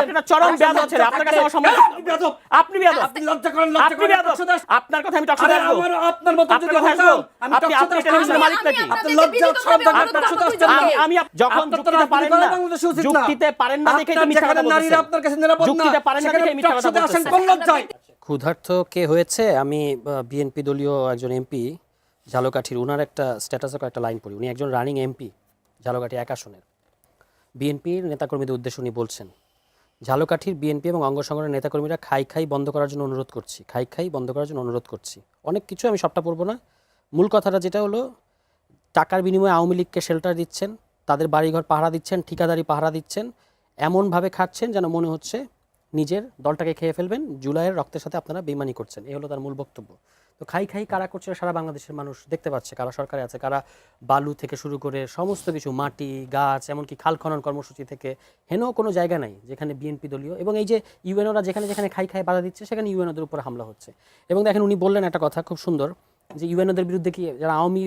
আপনারা চরম বেয়াদব ছেলে, আপনার কাছে আমার সম্মান। আপনি বেয়াদব, আপনি লজ্জা করেন, আপনি বেয়াদব। আপনার কথা আমি টকশোতে আসবো, আপনার মত যদি হতো আপনি টেলিভিশনের মালিক নাকি? আপনি লজ্জা শরম থাকলে টকশোতে আসতেন না। আমি যখন যুক্তিতে পারেন না, যুক্তিতে পারেন না দেখেই তো মিথ্যা কথা বলছেন। আপনার কাছে নিরাপদ না, যুক্তিতে পারেন না দেখেই মিথ্যা কথা বলছেন। কোন লজ্জায়? ক্ষুধার্ত কে হয়েছে? আমি বিএনপি দলীয় একজন এমপি ঝালকাঠির, ওনার একটা স্ট্যাটাসে একটা লাইন পড়ি। উনি একজন রানিং এমপি ঝালকাঠি 1 আসনের। বিএনপির নেতাকর্মীদের উদ্দেশ্যে উনি বলছেন, ঝালকাঠির বিএনপি এবং অঙ্গ সংগঠনের নেতাকর্মীরা খাই বন্ধ করার জন্য অনুরোধ করছি, খাই বন্ধ করার জন্য অনুরোধ করছি। অনেক কিছু, আমি সবটা পড়বো না। মূল কথাটা যেটা হলো, টাকার বিনিময়ে আওয়ামী লীগকে শেল্টার দিচ্ছেন, তাদের বাড়িঘর পাহারা দিচ্ছেন, ঠিকাদারি পাহারা দিচ্ছেন, এমনভাবে খাচ্ছেন যেন মনে হচ্ছে নিজের দলটাকে খেয়ে ফেলবেন। জুলাইয়ের রক্তের সাথে আপনারা বেইমানি করছেন, এই হলো তার মূল বক্তব্য। তো খাই কারা করছে সারা বাংলাদেশের মানুষ দেখতে পাচ্ছে, কারা সরকারে আছে, কারা বালু থেকে শুরু করে সমস্ত কিছু, মাটি, গাছ, এমনকি খাল খনন কর্মসূচি থেকে হেন কোনো জায়গা নাই যেখানে বিএনপি দলীয়, এবং এই যে ইউএনওরা যেখানে যেখানে খাই বাধা দিচ্ছে সেখানে ইউএনওদের উপর হামলা হচ্ছে। এবং দেখেন উনি বললেন একটা কথা খুব সুন্দর, যে ইউএনওদের বিরুদ্ধে কি, যারা আওয়ামী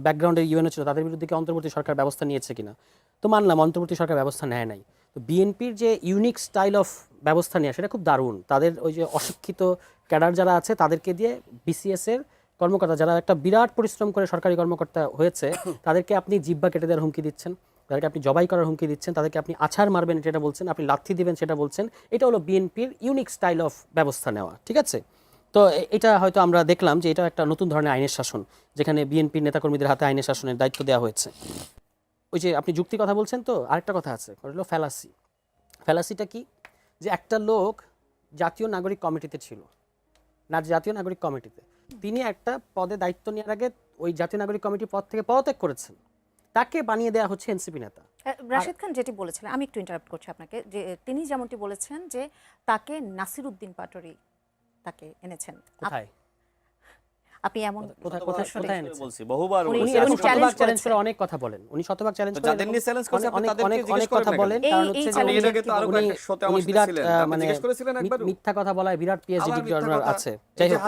ব্যাকগ্রাউন্ডের ইউএনও ছিল তাদের বিরুদ্ধে কি অন্তর্বর্তী সরকার ব্যবস্থা নিয়েছে কিনা? তো মানলাম অন্তর্বর্তী সরকার ব্যবস্থা নেয় নাই। তো বিএনপির যে ইউনিক স্টাইল অফ ব্যবস্থা নেওয়া, সেটা খুব দারুণ। তাদের ওই যে অশিক্ষিত ক্যাডার যারা আছে তাদেরকে দিয়ে বিসিএস এর কর্মকর্তা, যারা একটা বিরাট পরিশ্রম করে সরকারি কর্মকর্তা হয়েছে, তাদেরকে আপনি জিহ্বা কেটে দেওয়ার হুমকি দিচ্ছেন, তাদেরকে আপনি জবাই করার হুমকি দিচ্ছেন, তাদেরকে আপনি আছাড় মারবেন সেটা বলছেন, আপনি লাথি দিবেন সেটা বলছেন। এটা হলো বিএনপির ইউনিক স্টাইল অফ ব্যবস্থা নেওয়া, ঠিক আছে? তো এটা হয়তো আমরা দেখলাম যে এটা একটা নতুন ধরনের আইনের শাসন, যেখানে বিএনপির নেতাকর্মীদের হাতে আইনের শাসনের দায়িত্ব দেওয়া হয়েছে। ওই যে আপনি যুক্তি কথা বলছেন, তো আরেকটা কথা আছে, ওটা হলো ফ্যালাসি। ফ্যালাসিটা কি? যে একটা লোক জাতীয় নাগরিক কমিটিতে ছিল না, জাতীয় নাগরিক কমিটিতে তিনি একটা পদে দায়িত্ব নেওয়ার আগে ওই জাতীয় নাগরিক কমিটির পদ থেকে পদত্যাগ করেছেন, তাকে বানিয়ে দেওয়া হচ্ছে এনসিপি নেতা। রাশেদ খান যেটি বলেছিলেন, আমি একটু ইন্টারাপ্ট করছি আপনাকে, যে তিনি যেমনটি বলেছেন যে তাকে নাসির উদ্দিন পাটোয়ারি তাকে এনেছেন। কোথায়? আপনি এমন কোথায় বলছি বহুবার, উনি এরকম শতভাগ চ্যালেঞ্জ করে অনেক কথা বলেন, উনি শতভাগ চ্যালেঞ্জ করে যাদের নিয়ে চ্যালেঞ্জ করছে আপনি তাদেরকে জিজ্ঞেস অনেক কথা বলেন। কারণ হচ্ছে যে এটাকে তো আরো একটা শোতে আমার সাথে ছিলেন, আপনি জিজ্ঞেস করেছিলেন একবার মিথ্যা কথা বলায় বিরাট পিএইচডি জার্নাল আছে। যাই হোক,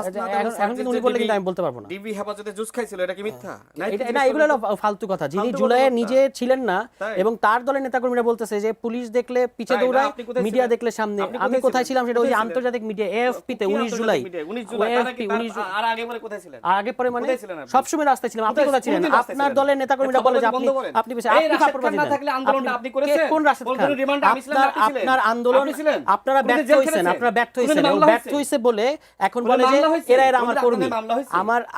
এখন কিন্তু উনি বললে কিন্তু আমি বলতে পারবো না। ডিবি হেফাজতে জুস খাইছিল, এটা কি মিথ্যা? না, এগুলো হলো ফালতু কথা। যিনি জুলাইয়ে নিজে ছিলেন না এবং তার দলের নেতাকর্মীরা বলতেছে যে পুলিশ দেখলে পিছে দৌড়ায়, মিডিয়া দেখলে সামনে। আমি কোথায় ছিলাম সেটা ওই যে আন্তর্জাতিক মিডিয়া এএফপি তে 19 জুলাই। আর আগে পরে কোথায় ছিলেন? আগে পরে মানে সবসময় রাস্তায় ছিলাম। আপনি কোথায় ছিলেন? আপনার দলের নেতাকর্মীরা বলে যে আপনি ফাপড়বাজি দেন। থাকলে আন্দোলনটা আপনি করেছেন? কোন রাশেদ খান? রিমান্ডে আমি ছিলাম, আপনি ছিলেন? আপনার আন্দোলন আপনারা ব্যর্থ হইছেন, আপনারা ব্যর্থ হইছেন। এবং ব্যর্থ হইছে বলে এখন বলে যে এরা আমার কর্মী,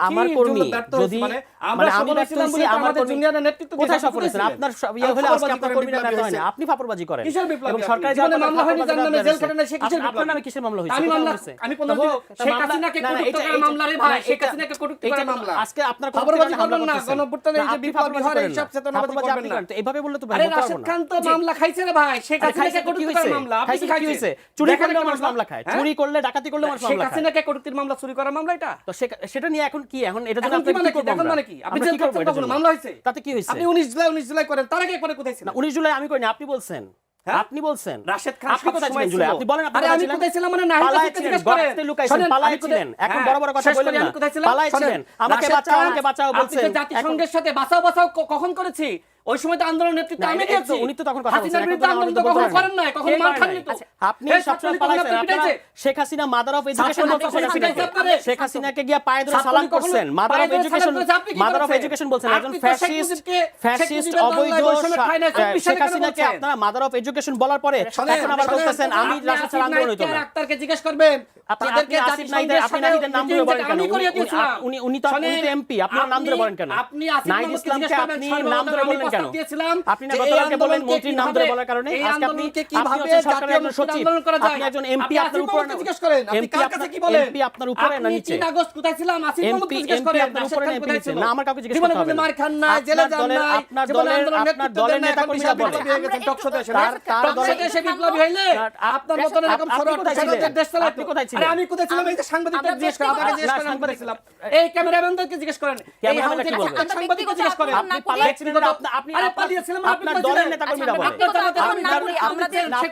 আমার কর্মী। যদি মানে আমি ব্যর্থ হইছি, আমার জুনিয়ররা নেতৃত্ব কোথায় সফল হয়েছেন? আপনার ইয়ে হলে আজকে আপনার কর্মীরা ব্যর্থ হয় না, আপনি ফাপড়বাজি করেন। এবং সরকারি জীবনে মামলা হয়নি, জানেন জেল খাটেন না, সে কিসের আপনার নামে কিসের মামলা হইছে? আমি কোন শেখ হাসিনাকে কটুক্তির মামলা রে ভাই, শেখ হাসিনাকে কটুক্তির মামলা। আজকে আপনার ফাপড়বাজি করবেন না, গণঅভ্যুত্থানে এই যে বিপ্লবী হয় এই সব চেতনাবাজি করবেন না। এইভাবে বললে তো আরে রাশেদ খান তো মামলা খাইছে রে ভাই, শেখ হাসিনাকে কটুক্তির মামলা। আপনি কি খাইছে? চুরি করলে মানুষ মামলা খায়, চুরি করলে ডাকাতি করলে মানুষ মামলা খায়। শেখ হাসিনাকে কটুক্তির মামলা, চুরি করার মামলা এটা। তো সেটা নিয়ে এখন কি? এখন এটা জন্য আপনি কি করবেন? এখন মানে কি? আপনি জেল খাটেন কখনো মামলা হইছে? তাতে কি হইছে? আপনি 19 জুলাই করেন, তার আগে পরে কোথায় ছিলেন? না, 19 জুলাই আমি কইনি, আপনি বলছেন। আপনি বলছেন রাশেদ খান আপনি কোথায় ছিলেন জুলাই? আপনি বলেন আপনি কোথায় ছিলেন? আমি কোথায় ছিলাম মানে নাহিদ কাছে জিজ্ঞেস করেন। শুনেন, পালাইছিলেন। এখন বড় বড় কথা বললেন না, পালাইছিলেন। আমাকে বাঁচাও বলছেন। আপনি জাতিসংঘের সাথে বাঁচাও কখন করেছি? ওই সময় তো আন্দোলন নেতৃত্ব আমি দিয়েছি। উনি তো তখন কথা বলছেন, এখন আন্দোলন তো কখনো করেন না, কখনো মার খাননি তো। আপনি সবসময় পালাইছেন। আপনারা Sheikh Hasina mother of education বলছেন। শেখ হাসিনাকে গিয়া পায়ে ধরে সালাম করছেন। মাদার অফ এডুকেশন বলছেন। একজন ফ্যাসিস্ট অবৈধ শেখ হাসিনাকে আপনারা মাদার অফ এডুকেশন বলার পরে এখন আবার বলতেছেন আমি রাষ্ট্র ছাড়া আন্দোলন হইতো না। ডাক্তারকে জিজ্ঞেস করবেন, তাদেরকে আসিফ নাইদের, আপনি নাইদের নাম ধরে বলেন কেন? উনি তো এমপি, আপনার নাম ধরে বলেন কেন? আপনি আসিফ নাইদ ইসলামকে আপনি নাম ধরে বললেন কেন? আপনি না গতকালকে বলেন মন্ত্রীর নাম ধরে বলার কারণে আজকে আপনি কিভাবে সরকারের একজন সচিব, আপনি একজন এমপি, আপনার উপরে জিজ্ঞেস করেন, আপনি কার কাছে কি বলেন? এমপি আপনার উপরে না নিচে? 3 আগস্ট কোথায় ছিলাম? আসিফ মাহমুদকে জিজ্ঞেস করেন, আপনার উপরে না এমপি নিচে? না, আমার কাউকে জিজ্ঞেস করতে হবে না। মার খান না, জেলে যান না, আপনার দলের নেতা কর্মীরা বলেন টকশোতে এসে, তার দলের এসে বিপ্লবী হইলে আপনার মত এরকম সরকার দেশ চালায়। আপনি কোথায় ছিলেন? আরে আমি কোথায় ছিলাম? এই যে সাংবাদিকদের জিজ্ঞেস করেন, আপনাকে জিজ্ঞেস করেন, সাংবাদিক ছিলাম। এই ক্যামেরাম্যানদেরকে জিজ্ঞেস করেন, এই সাংবাদিককে জিজ্ঞেস করেন, আপনি পালাইছিলেন। আপনি আরে পালিয়েছিলাম আপনার দলের নেতাকর্মীরা বলে আপনার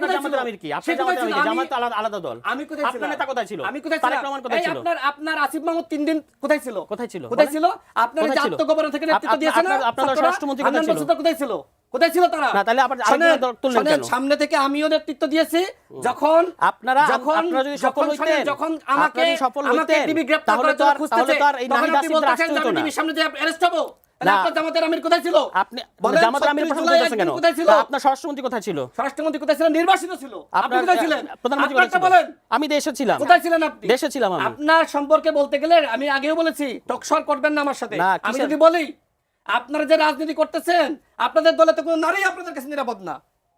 জামাতের আমির কি আপনার জামাতের আমির কি জামাত আলাদা দল আমি কোথায় ছিলাম? আপনার নেতা কোথায় ছিল আমি কোথায় তারেক ছিলাম? রহমান কোথায় এই ছিল আপনার আসিফ মাহমুদ 3 দিন কোথায় ছিল? কোথায় ছিল কোথায় বলেন? ছিল? আপনার কোথায় যে ছিল? আত্মগোপন থেকে নেতৃত্ব দিয়েছে না? আপনার স্বরাষ্ট্রমন্ত্রী কোথায় ছিল? কোথায় ছিল? কোথায় ছিল তারা? না, তাহলে আবার শোনেন, আরেকজনের দল তুললেন শোনেন, কেন? সামনে থেকে আমিও নেতৃত্ব দিয়েছি যখন আপনারা যখন যদি সফল হইতেন শোনেন, যখন আমাকে আপনারা যদি সফল আমাকে হইতেন টিভি গ্রেফতার তাহলে করার তো জন্য আর খুঁজতেছে, তাহলে তো আর এই তখন নাহিদ আপনি আসিফ বলতেছেন রাষ্ট্র যে হতো আমি না টিভির সামনে যে অ্যারেস্ট হবো। তাহলে না। আপনার জামাতের আমির কোথায় ছিল? আপনি বলেন, জামাতের আমির 37 প্রশ্ন জুলাই করতেছেন কেন একদিন কোথায় ছিল? তা আপনার স্বরাষ্ট্রমন্ত্রী কোথায় ছিল স্বরাষ্ট্রমন্ত্রী কোথায় ছিলেন? নির্বাসিত ছিল। আপনি আপনার কোথায় ছিলেন? প্রধানমন্ত্রী আপনারটা কোথায় বলেন। ছিলেন? আমি দেশে ছিলাম কোথায় ছিলেন আপনি? দেশে ছিলাম আমি আপনার সম্পর্কে বলতে গেলে আমি আগেও বলেছি টকশর করবেন না আমার সাথে। না, আমি কিসের- যদি বলি আপনারা যে রাজনীতি করতেছেন আপনাদের দলে তো কোনো নারী আপনাদের কাছে নিরাপদ না।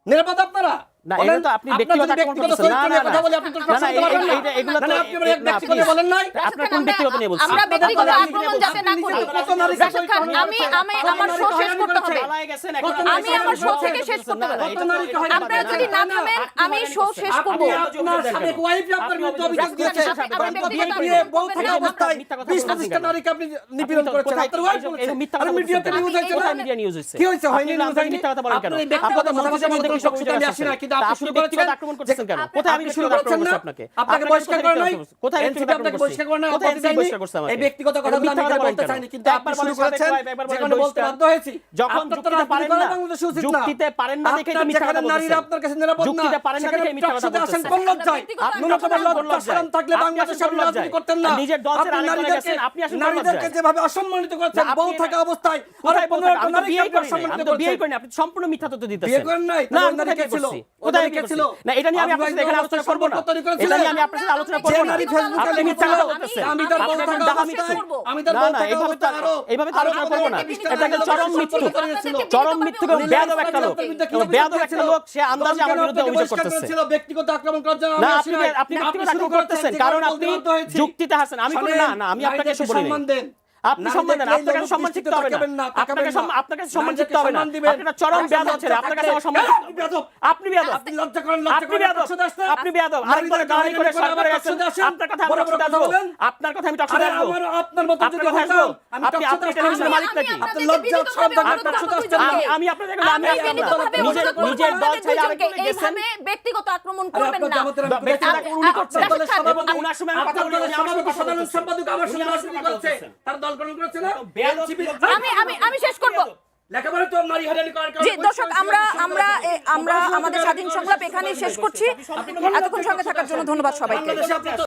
নিরাপদ আপনারা? না, বলেন, এগুলো তো আপনি আপনার ব্যক্তিগত যদি আক্রমণ ব্যক্তিগত করতেছেন। চরিত্র না, নিয়ে না, কথা না। বলে আপনি তো না, টকশর না, করতে পারবেন না। এগুলো তো না, আপনি আমার না, ব্যক্তিগত please। বলেন নাই। আপনার কোন ব্যক্তিগত নিয়ে বলছেন? আমরা ব্যক্তিগত আপনি আক্রমণ নিজে যাতে না বলছেন। করি। কত নারী রাশেদ খান, আমি আমার শো শেষ করতে হবে। চালায় গেছেন, এখন কত আপনি নারী আমি আমার শো কত থেকে নারী শেষ করতে না, না, পারবো। এটা তো- নারী এটা তো কত আপনারা বাদ যদি দেন। না না, থামেন আপনি আমি হয়রানি শো করছেন। শেষ করব। আপনি আপনার সাবেক ওয়াইফ আপনার বিরুদ্ধে অভিযোগ দিয়েছে। আপনি ব্যক্তিগত বিয়ে আক্রমণ বউ করবেন থাকা না। অবস্থায় মিথ্যা কথা 20-25 বলছেন কেন? নারীকে আপনি নিপীড়ন করেছেন। কোথায়- আপনার ওয়াইফ এইসব- বলেছে। এইসব মিথ্যা আর কথা মিডিয়াতে বলছেন নিউজ কেন? হয়েছে কোথায় না? মিডিয়া নিউজ হয়েছে? কি হয়েছে? আপনি হয়নি নিউজ রাজনীতির হয়নি? মিথ্যা কথা বলেন কেন? আপনি ব্যক্তিগত আপনার কথা মন্ত্রী বলে সমাজে আমাদের কিসব টকশোতে অভিযোগ আমি আসছে? আসি না, কিন্তু আপনি আপনি শুরু ব্যক্তিগত করেছেন। আক্রমণ করতেছেন কেন? আপনি কোথায় আমি শুরু ব্যক্তিগত করেছেন আক্রমণ না? করছি আপনাকে? আপনাকে আপনাকে বহিষ্কার করা নাই? কোথায় NCP ব্যক্তিগত আক্রমণ আপনাকে করছি? বহিষ্কার করা নাই? কোথায় আপত্তি NCP দেয়নি? বহিষ্কার করছে আমাকে? এই ব্যক্তিগত কথাগুলো মিথ্যা আমি কথা এখানে বলেন বলতে কেন? চাইনি, কিন্তু আপনি একবার শুরু বলেন সাবেক করেছেন, ওয়াইফ, একবার বলেন যেখানে বলতে বহিষ্কার। বাধ্য হয়েছি। যখন আপনার তো যুক্তিতে পারেন রাজনীতি না, করার বাংলাদেশে উচিত না। যুক্তিতে পারেন না দেখে আপনার মিথ্যা কথা যেখানে নারীরা বলতেছেন। আপনার কাছে নিরাপদ না, যুক্তিতে পারেন না সেখানে দেখে মিথ্যা কথা টকশোতে আসেন বলতেছেন। কোন লজ্জায়? আপনি ন্যূনতম আসেন কোন লজ্জা লজ্জায়? শরম থাকলে আপনি বাংলাদেশে আসেন কোন আপনি রাজনীতি লজ্জায়? করতেন না। নিজের দল ছেড়ে আপনি আরেক দলে গেছেন, আপনি আসেন কোন নারীদেরকে লজ্জায়? যেভাবে অসম্মানিত করেছেন, না, বউ আপনি- থাকা অবস্থায় কোথায় বলছেন? আমি তো বিয়েই করিনি, অসম্মানিত আমি তো বিয়েই করেছেন। করিনি, আপনি সম্পূর্ণ মিথ্যা তথ্য দিতেছেন। বিয়ে করেন নাই? না, তাহলে আমি কোথায় কে ছিল? করছি? কোথায় কে করছি? ছিল? না, এটা নিয়ে আমি আপনার সাথে এখানে আলোচনা করব না। এটা নিয়ে আমি আপনার সাথে আলোচনা করব যে না। নারী ফেসবুকে আপনি মিথ্যা কথা বলতেছেন। আমি তার বউ আপনি থাকা ডাহা অবস্থায়, মিথ্যুক। আমি তার না, বউ না, থাকা এইভাবে তো অবস্থায় আরো এইভাবে তো আলোচনা করব না। এটা একটা চরম মিথ্যুক। আপনাদেরকে চরম মিথ্যুক এবং বেয়াদব একটা লোক। এবং বেয়াদব একটা লোক, সে আন্দাজে আমার বিরুদ্ধে অভিযোগ করতেছে। ব্যক্তিগত আক্রমণ করার জন্য না, আমি আপনি আসি নাই। আপনি ব্যক্তিগত শুরু আক্রমণ করতেছেন করেছেন, কারণ যেখানে আপনি বলতে বাধ্য হয়েছি। যুক্তিতে হাসেন। আমি কোনো না, না, আমি আপনাকে এসব বলি সম্মান নাই। দেন। আপনি সম্মান দেন, আপনার কাছে সম্মান শিখতে হবে না। আপনার কাছে সম্মান শিখতে হবে না। আপনি একটা চরম বেয়াদব ছেলে, আপনার কাছে আমার সম্মান আপনি বেয়াদব। আপনি লজ্জা করেন, আপনি বেয়াদব। আপনি বেয়াদব। আরেক দলে গালাগালি করে সরকারে গেছেন। আপনার কথা আমি টকশোতে আসবো। আপনার কথা আমি টকশোতে আসবো। আপনার মতো যদি আপনার কথা হতাম, আসবো। আমি আপনি টকশোতে টেলিভিশনের আসতাম। মালিক নাকি? আপনি লজ্জা সব আমি আপনাদের নিজের দল ছেড়ে আরেক দলে গেছেন। এইভাবে ব্যক্তিগত আক্রমণ করবেন না। ব্যক্তিগত আক্রমণ উনি করছেন। দলের এবং সভাপতি, উনার সময় আমি কথা বলি, উনি আমার সভাপতি, কথা সাধারণ বলতেছেন। সম্পাদক আমার উনি সঙ্গে আমার রাজনীতি কথা করছে। বলতেছেন। তার দল গঠন করেছে না? বেয়াদব NCP আমি শেষ করব। লেখাপড়া তো নারী হয়রানি করার জি দর্শক, আমরা আমাদের স্বাধীন সংলাপ এখানেই শেষ করছি। এতক্ষণ সঙ্গে থাকার জন্য ধন্যবাদ সবাইকে। বাংলাদেশে আপনি তো